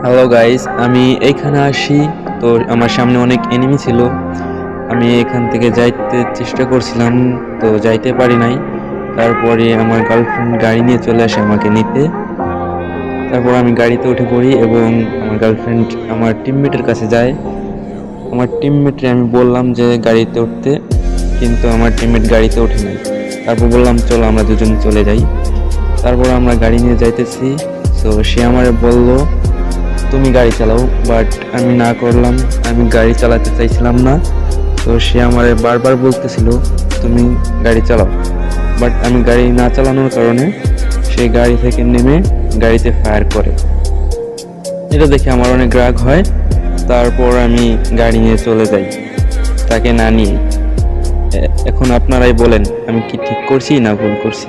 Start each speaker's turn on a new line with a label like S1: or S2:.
S1: Hello guys, আমি এইখানে আসি। তো আমার সামনে অনেক এনিমি ছিল। আমি এখান থেকে যাইতে চেষ্টা করছিলাম, তো যাইতে পারি নাই। তারপরে আমার গার্লফ্রেন্ড গাড়ি নিয়ে চলে আসে আমাকে নিতে। তারপর আমি গাড়িতে উঠে পড়ি এবং আমার গার্লফ্রেন্ড আমার টিমমেটের কাছে যায়। আমার টিমমেটকে আমি বললাম যে গাড়িতে উঠতে, কিন্তু আমার টিমমেট গাড়িতে ওঠে নাই। তারপর বললাম চলো আমরা দুজন চলে যাই। তারপর আমরা গাড়ি নিয়ে যাইতেছি। তো সে আমারে বলল তুমি গাড়ি চালাও, বাট আমি না করলাম। আমি গাড়ি চালাতে চাইছিলাম না। তো সে আমারে বারবার বলতেছিল তুমি গাড়ি চালাও, বাট আমি গাড়ি না চালানোর কারণে সে গাড়ি থেকে নেমে গাড়িতে ফায়ার করে। এটা দেখে আমার অনেক রাগ হয়। তারপর আমি গাড়ি নিয়ে চলে যাই, তাকে না নিয়ে। এখন আপনারাই বলেন আমি কি ঠিক করছি না ভুল করছি।